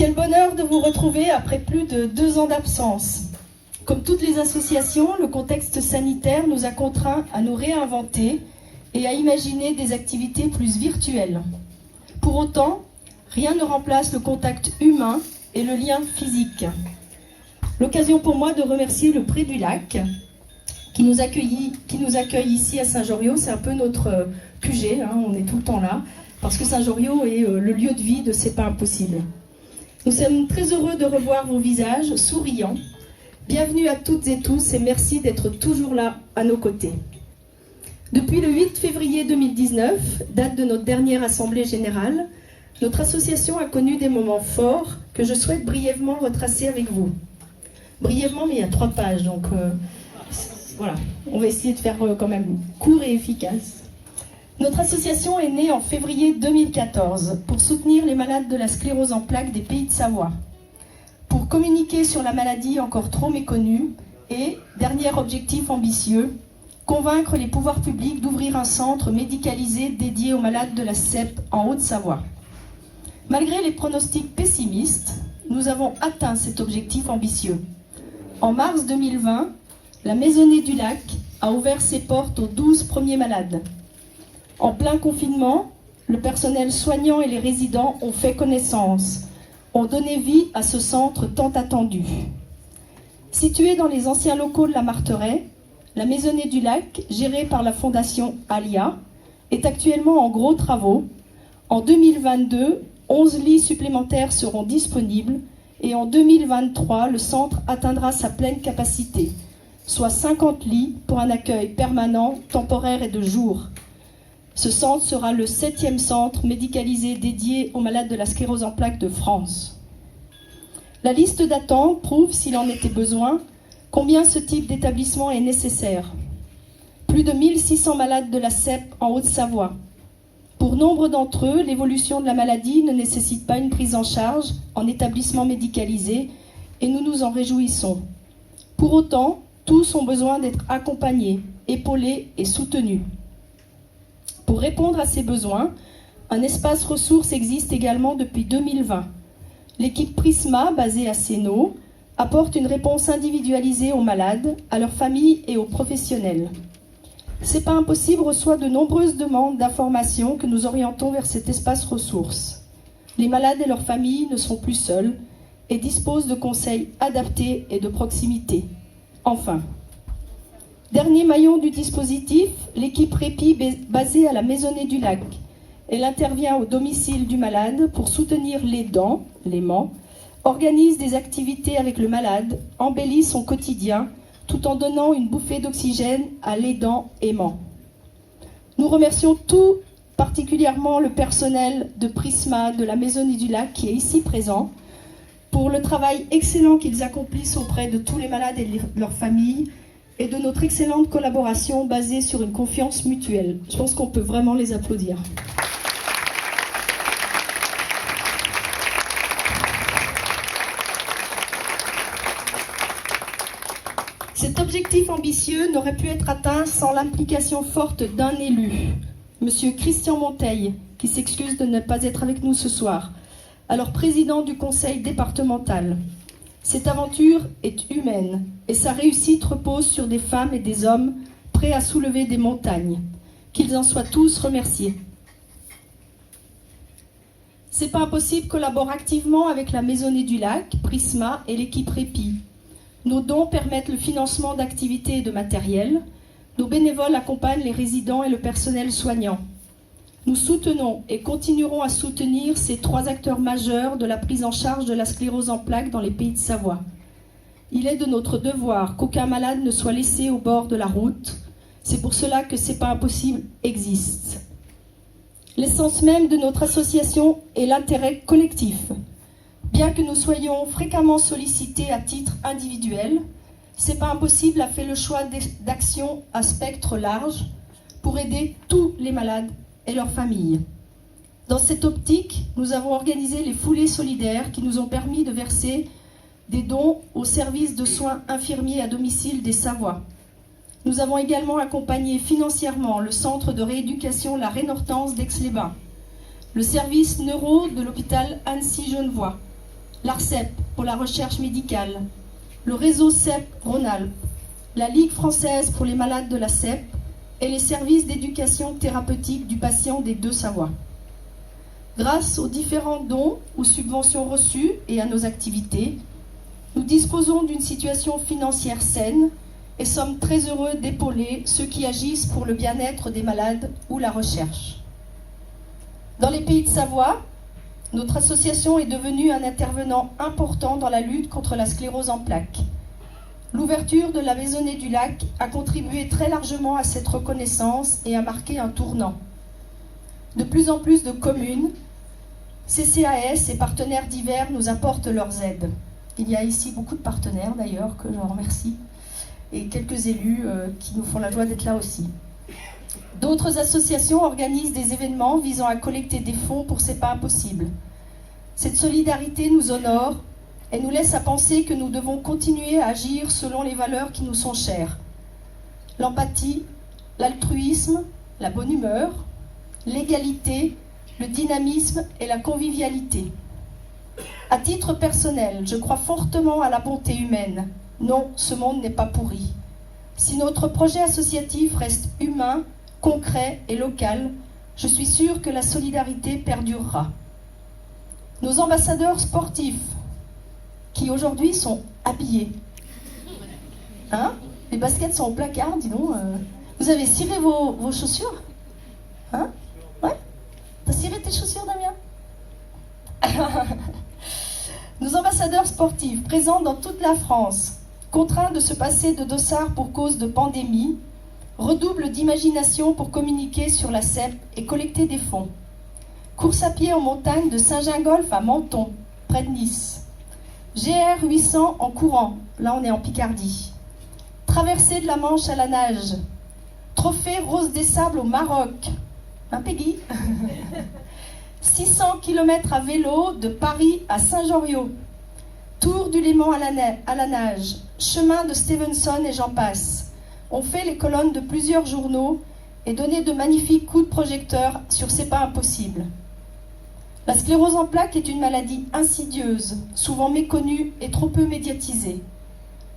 Quel bonheur de vous retrouver après plus de 2 ans d'absence. Comme toutes les associations, le contexte sanitaire nous a contraints à nous réinventer et à imaginer des activités plus virtuelles. Pour autant, rien ne remplace le contact humain et le lien physique. L'occasion pour moi de remercier le Pré du Lac qui nous accueille ici à Saint-Joriot. C'est un peu notre QG, on est tout le temps là, parce que Saint-Joriot est le lieu de vie de C'est pas impossible. Nous sommes très heureux de revoir vos visages souriants. Bienvenue à toutes et tous et merci d'être toujours là à nos côtés. Depuis le 8 février 2019, date de notre dernière assemblée générale, notre association a connu des moments forts que je souhaite brièvement retracer avec vous. Brièvement, mais il y a 3 pages, donc voilà, on va essayer de faire quand même court et efficace. Notre association est née en février 2014 pour soutenir les malades de la sclérose en plaques des Pays de Savoie, pour communiquer sur la maladie encore trop méconnue et, dernier objectif ambitieux, convaincre les pouvoirs publics d'ouvrir un centre médicalisé dédié aux malades de la CEP en Haute-Savoie. Malgré les pronostics pessimistes, nous avons atteint cet objectif ambitieux. En mars 2020, la Maisonnée du Lac a ouvert ses portes aux 12 premiers malades. En plein confinement, le personnel soignant et les résidents ont fait connaissance, ont donné vie à ce centre tant attendu. Situé dans les anciens locaux de la Marteraie, la Maisonnée du Lac, gérée par la Fondation Alia, est actuellement en gros travaux. En 2022, 11 lits supplémentaires seront disponibles et en 2023, le centre atteindra sa pleine capacité, soit 50 lits pour un accueil permanent, temporaire et de jour. Ce centre sera le 7e centre médicalisé dédié aux malades de la sclérose en plaques de France. La liste d'attente prouve, s'il en était besoin, combien ce type d'établissement est nécessaire. Plus de 1600 malades de la CEP en Haute-Savoie. Pour nombre d'entre eux, l'évolution de la maladie ne nécessite pas une prise en charge en établissement médicalisé et nous nous en réjouissons. Pour autant, tous ont besoin d'être accompagnés, épaulés et soutenus. Pour répondre à ces besoins, un espace ressources existe également depuis 2020. L'équipe Prisma, basée à Sénaux, apporte une réponse individualisée aux malades, à leurs familles et aux professionnels. C'est pas impossible reçoit de nombreuses demandes d'informations que nous orientons vers cet espace ressources. Les malades et leurs familles ne sont plus seuls et disposent de conseils adaptés et de proximité. Enfin, dernier maillon du dispositif, l'équipe Répit basée à la Maisonnée du Lac. Elle intervient au domicile du malade pour soutenir l'aimant, organise des activités avec le malade, embellit son quotidien tout en donnant une bouffée d'oxygène à l'aidant aimant. Nous remercions tout particulièrement le personnel de Prisma de la Maisonnée du Lac qui est ici présent pour le travail excellent qu'ils accomplissent auprès de tous les malades et de leurs familles et de notre excellente collaboration basée sur une confiance mutuelle. Je pense qu'on peut vraiment les applaudir. Cet objectif ambitieux n'aurait pu être atteint sans l'implication forte d'un élu, M. Christian Monteil, qui s'excuse de ne pas être avec nous ce soir, alors président du conseil départemental. Cette aventure est humaine et sa réussite repose sur des femmes et des hommes prêts à soulever des montagnes. Qu'ils en soient tous remerciés. C'est pas impossible collabore activement avec la Maisonnée du Lac, Prisma et l'équipe Répit. Nos dons permettent le financement d'activités et de matériel. Nos bénévoles accompagnent les résidents et le personnel soignant. Nous soutenons et continuerons à soutenir ces 3 acteurs majeurs de la prise en charge de la sclérose en plaques dans les Pays de Savoie. Il est de notre devoir qu'aucun malade ne soit laissé au bord de la route. C'est pour cela que C'est pas impossible existe. L'essence même de notre association est l'intérêt collectif. Bien que nous soyons fréquemment sollicités à titre individuel, C'est pas impossible a fait le choix d'actions à spectre large pour aider tous les malades et leurs familles. Dans cette optique, nous avons organisé les foulées solidaires qui nous ont permis de verser des dons au service de soins infirmiers à domicile des Savoies. Nous avons également accompagné financièrement le centre de rééducation La Reine-Hortense d'Aix-les-Bains, le service neuro de l'hôpital Annecy-Genevois, l'ARCEP pour la recherche médicale, le réseau CEP Rhône-Alpes, la Ligue française pour les malades de la CEP et les services d'éducation thérapeutique du patient des Deux-Savoies. Grâce aux différents dons ou subventions reçues et à nos activités, nous disposons d'une situation financière saine et sommes très heureux d'épauler ceux qui agissent pour le bien-être des malades ou la recherche. Dans les Pays de Savoie, notre association est devenue un intervenant important dans la lutte contre la sclérose en plaques. L'ouverture de la Maisonnée du Lac a contribué très largement à cette reconnaissance et a marqué un tournant. De plus en plus de communes, CCAS et partenaires divers nous apportent leurs aides. Il y a ici beaucoup de partenaires d'ailleurs, que je remercie, et quelques élus qui nous font la joie d'être là aussi. D'autres associations organisent des événements visant à collecter des fonds pour C'est pas impossible. Cette solidarité nous honore et nous laisse à penser que nous devons continuer à agir selon les valeurs qui nous sont chères. L'empathie, l'altruisme, la bonne humeur, l'égalité, le dynamisme et la convivialité. À titre personnel, je crois fortement à la bonté humaine. Non, ce monde n'est pas pourri. Si notre projet associatif reste humain, concret et local, je suis sûre que la solidarité perdurera. Nos ambassadeurs sportifs, qui aujourd'hui sont habillés. Hein? Les baskets sont au placard, dis donc. Vous avez ciré vos chaussures? Hein? Ouais? T'as ciré tes chaussures, Damien? Nos ambassadeurs sportifs, présents dans toute la France, contraints de se passer de dossard pour cause de pandémie, redoublent d'imagination pour communiquer sur la CEP et collecter des fonds. Course à pied en montagne de Saint-Gingolph à Menton, près de Nice. GR 800 en courant, là on est en Picardie. Traversée de la Manche à la nage. Trophée Rose des Sables au Maroc. Hein, Peggy? 600 km à vélo de Paris à Saint-Joriot. Tour du Léman à la nage. Chemin de Stevenson et j'en passe. On fait les colonnes de plusieurs journaux et donné de magnifiques coups de projecteur sur C'est pas impossible. La sclérose en plaques est une maladie insidieuse, souvent méconnue et trop peu médiatisée.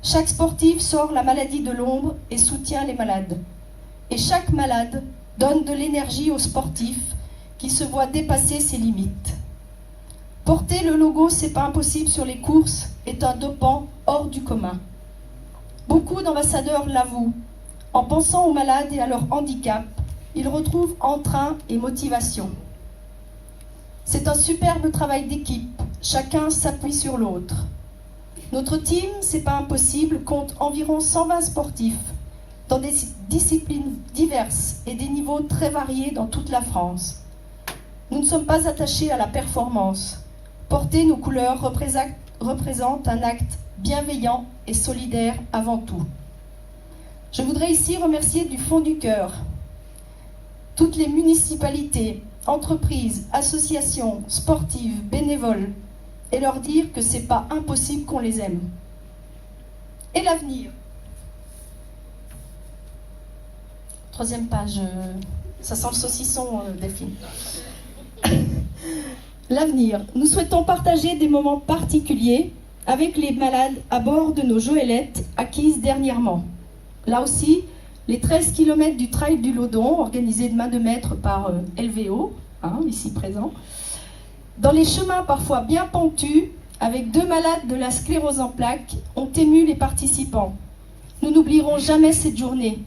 Chaque sportif sort la maladie de l'ombre et soutient les malades. Et chaque malade donne de l'énergie aux sportifs qui se voient dépasser ses limites. Porter le logo C'est pas impossible sur les courses est un dopant hors du commun. Beaucoup d'ambassadeurs l'avouent. En pensant aux malades et à leur handicap, ils retrouvent entrain et motivation. C'est un superbe travail d'équipe. Chacun s'appuie sur l'autre. Notre team C'est pas impossible compte environ 120 sportifs dans des disciplines diverses et des niveaux très variés dans toute la France. Nous ne sommes pas attachés à la performance. Porter nos couleurs représente un acte bienveillant et solidaire avant tout. Je voudrais ici remercier du fond du cœur toutes les municipalités, entreprises, associations, sportives, bénévoles, et leur dire que c'est pas impossible qu'on les aime. Et l'avenir. Troisième page, ça sent le saucisson, Delphine. L'avenir. Nous souhaitons partager des moments particuliers avec les malades à bord de nos joëlettes acquises dernièrement. Là aussi, les 13 km du Trail du Laudon, organisé de main de maître par LVO, ici présent, dans les chemins parfois bien pentus, avec 2 malades de la sclérose en plaques, ont ému les participants. Nous n'oublierons jamais cette journée.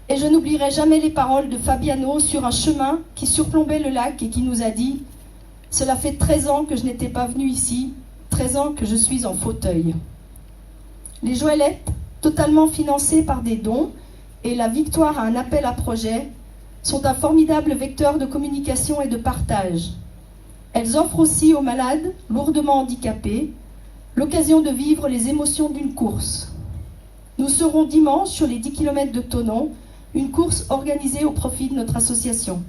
Et je n'oublierai jamais les paroles de Fabiano sur un chemin qui surplombait le lac et qui nous a dit « Cela fait 13 ans que je n'étais pas venu ici, 13 ans que je suis en fauteuil. » Les joëlettes, totalement financées par des dons, et la victoire à un appel à projet, sont un formidable vecteur de communication et de partage. Elles offrent aussi aux malades, lourdement handicapés, l'occasion de vivre les émotions d'une course. Nous serons dimanche sur les 10 km de Thonon, une course organisée au profit de notre association.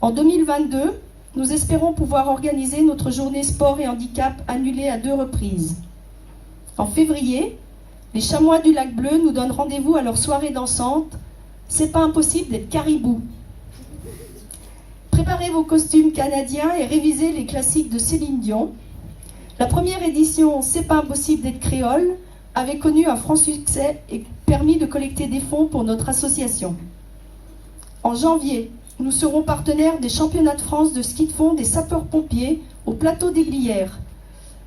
En 2022, nous espérons pouvoir organiser notre journée sport et handicap annulée à 2 reprises. En février, les Chamois du Lac Bleu nous donnent rendez-vous à leur soirée dansante. C'est pas impossible d'être caribou. Préparez vos costumes canadiens et révisez les classiques de Céline Dion. La première édition C'est pas impossible d'être créole avait connu un franc succès et permis de collecter des fonds pour notre association. En janvier, nous serons partenaires des championnats de France de ski de fond des sapeurs-pompiers au plateau des Glières.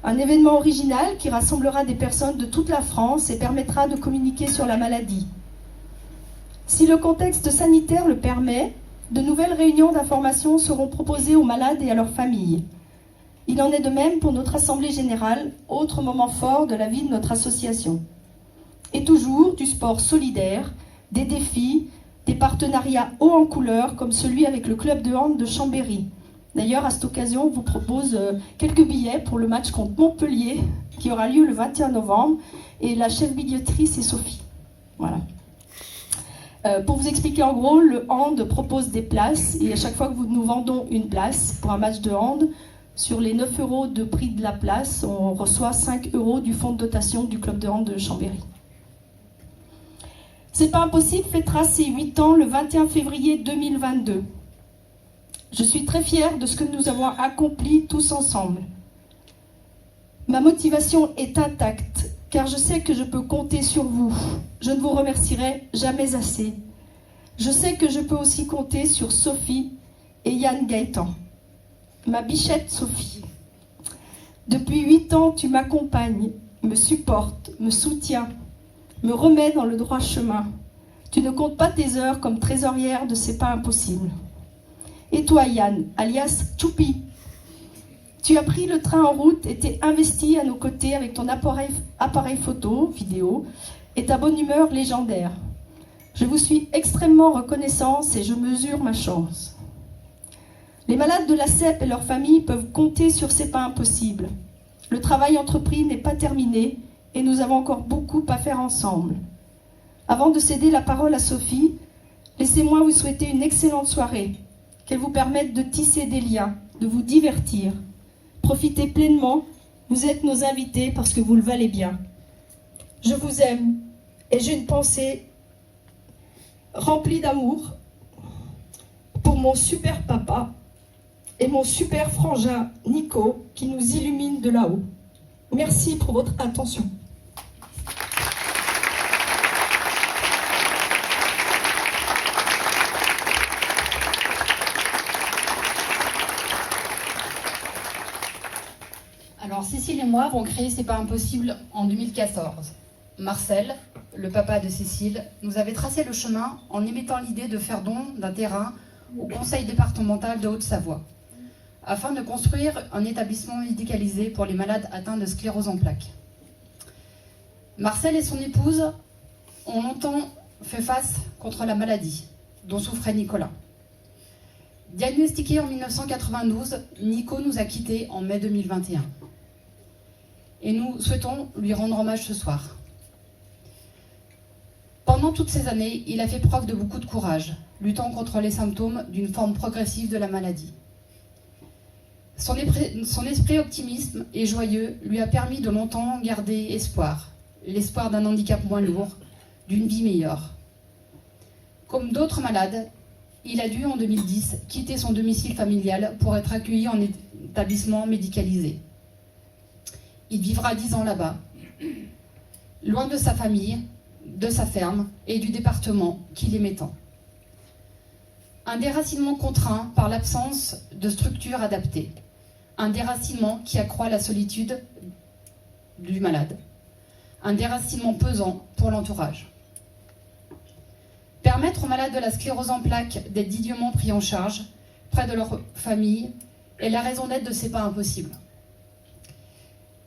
Un événement original qui rassemblera des personnes de toute la France et permettra de communiquer sur la maladie. Si le contexte sanitaire le permet, de nouvelles réunions d'information seront proposées aux malades et à leurs familles. Il en est de même pour notre Assemblée Générale, autre moment fort de la vie de notre association. Et toujours du sport solidaire, des défis, des partenariats hauts en couleur comme celui avec le club de hand de Chambéry. D'ailleurs, à cette occasion, on vous propose quelques billets pour le match contre Montpellier qui aura lieu le 21 novembre. Et la chef billetterie, c'est Sophie. Voilà. Pour vous expliquer en gros, le hand propose des places et à chaque fois que nous vendons une place pour un match de hand, sur les 9 € de prix de la place, on reçoit 5 € du fonds de dotation du club de hand de Chambéry. C'est pas impossible fêtera ses 8 ans le 21 février 2022. Je suis très fière de ce que nous avons accompli tous ensemble. Ma motivation est intacte, car je sais que je peux compter sur vous. Je ne vous remercierai jamais assez. Je sais que je peux aussi compter sur Sophie et Yann Gaëtan. Ma bichette Sophie. Depuis 8 ans, tu m'accompagnes, me supportes, me soutiens, me remets dans le droit chemin. Tu ne comptes pas tes heures comme trésorière de C'est pas impossible. Et toi, Yann, alias Choupi, tu as pris le train en route et t'es investi à nos côtés avec ton appareil photo, vidéo et ta bonne humeur légendaire. Je vous suis extrêmement reconnaissante et je mesure ma chance. Les malades de la CEP et leurs familles peuvent compter sur C'est pas impossible. Le travail entrepris n'est pas terminé et nous avons encore beaucoup à faire ensemble. Avant de céder la parole à Sophie, laissez-moi vous souhaiter une excellente soirée, qu'elle vous permette de tisser des liens, de vous divertir. Profitez pleinement, vous êtes nos invités parce que vous le valez bien. Je vous aime et j'ai une pensée remplie d'amour pour mon super papa et mon super frangin Nico qui nous illumine de là-haut. Merci pour votre attention. Alors Cécile et moi avons créé C'est pas impossible en 2014. Marcel, le papa de Cécile, nous avait tracé le chemin en émettant l'idée de faire don d'un terrain au conseil départemental de Haute-Savoie, afin de construire un établissement médicalisé pour les malades atteints de sclérose en plaques. Marcel et son épouse ont longtemps fait face contre la maladie, dont souffrait Nicolas. Diagnostiqué en 1992, Nico nous a quittés en mai 2021. Et nous souhaitons lui rendre hommage ce soir. Pendant toutes ces années, il a fait preuve de beaucoup de courage, luttant contre les symptômes d'une forme progressive de la maladie. Son esprit optimiste et joyeux lui a permis de longtemps garder espoir, l'espoir d'un handicap moins lourd, d'une vie meilleure. Comme d'autres malades, il a dû en 2010 quitter son domicile familial pour être accueilli en établissement médicalisé. Il vivra 10 ans là-bas, loin de sa famille, de sa ferme et du département qu'il aimait tant. Un déracinement contraint par l'absence de structure adaptée. Un déracinement qui accroît la solitude du malade. Un déracinement pesant pour l'entourage. Permettre aux malades de la sclérose en plaques d'être dignement pris en charge, près de leur famille, est la raison d'être de C'est pas impossible.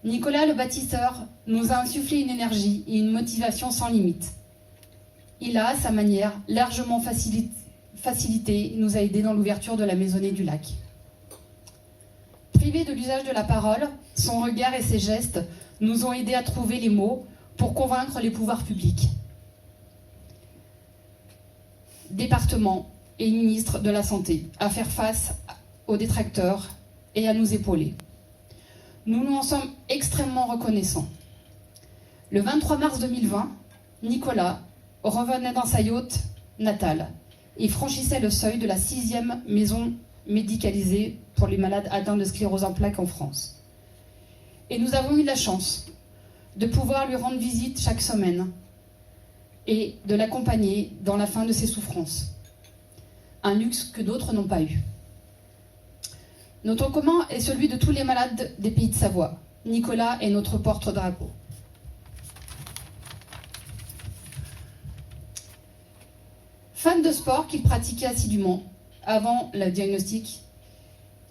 Nicolas, le bâtisseur, nous a insufflé une énergie et une motivation sans limite. Il a, à sa manière, largement facilité et nous a aidés dans l'ouverture de la maisonnée du lac. Privé de l'usage de la parole, son regard et ses gestes nous ont aidés à trouver les mots pour convaincre les pouvoirs publics, départements et ministres de la Santé à faire face aux détracteurs et à nous épauler. Nous nous en sommes extrêmement reconnaissants. Le 23 mars 2020, Nicolas revenait dans sa yacht natale et franchissait le seuil de la 6e maison médicalisée pour les malades atteints de sclérose en plaques en France. Et nous avons eu la chance de pouvoir lui rendre visite chaque semaine et de l'accompagner dans la fin de ses souffrances. Un luxe que d'autres n'ont pas eu. Notre commun est celui de tous les malades des pays de Savoie. Nicolas est notre porte-drapeau. Fan de sport qu'il pratiquait assidûment avant le diagnostic,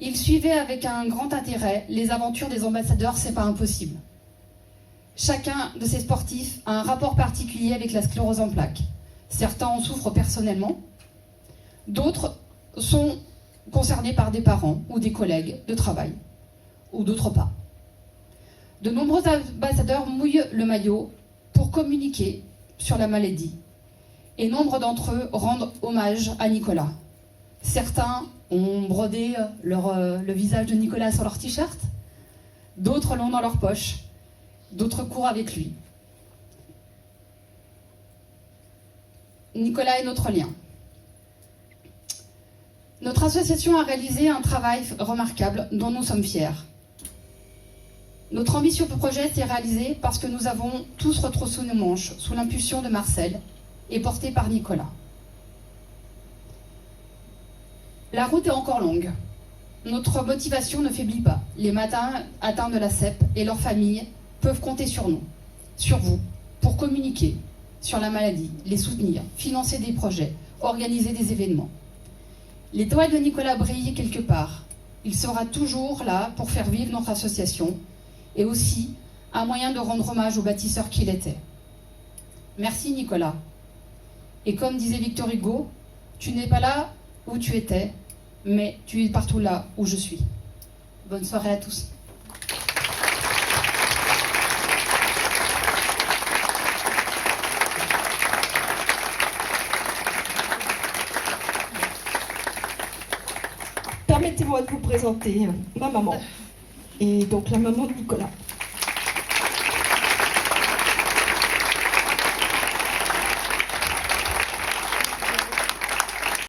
il suivait avec un grand intérêt les aventures des ambassadeurs C'est pas impossible. Chacun de ces sportifs a un rapport particulier avec la sclérose en plaques. Certains en souffrent personnellement, d'autres sont concernés par des parents ou des collègues de travail, ou d'autres pas. De nombreux ambassadeurs mouillent le maillot pour communiquer sur la maladie, et nombre d'entre eux rendent hommage à Nicolas. Certains ont brodé le visage de Nicolas sur leur t-shirt, d'autres l'ont dans leur poche, d'autres courent avec lui. Nicolas est notre lien. Notre association a réalisé un travail remarquable dont nous sommes fiers. Notre ambitieux projet s'est réalisé parce que nous avons tous retroussé nos manches sous l'impulsion de Marcel et porté par Nicolas. La route est encore longue. Notre motivation ne faiblit pas. Les matins atteints de la CEP et leurs familles peuvent compter sur nous, sur vous, pour communiquer sur la maladie, les soutenir, financer des projets, organiser des événements. L'étoile de Nicolas brille quelque part. Il sera toujours là pour faire vivre notre association et aussi un moyen de rendre hommage au bâtisseur qu'il était. Merci Nicolas. Et comme disait Victor Hugo, tu n'es pas là où tu étais, mais tu es partout là où je suis. Bonne soirée à tous. Permettez-moi de vous présenter ma maman, et donc la maman de Nicolas.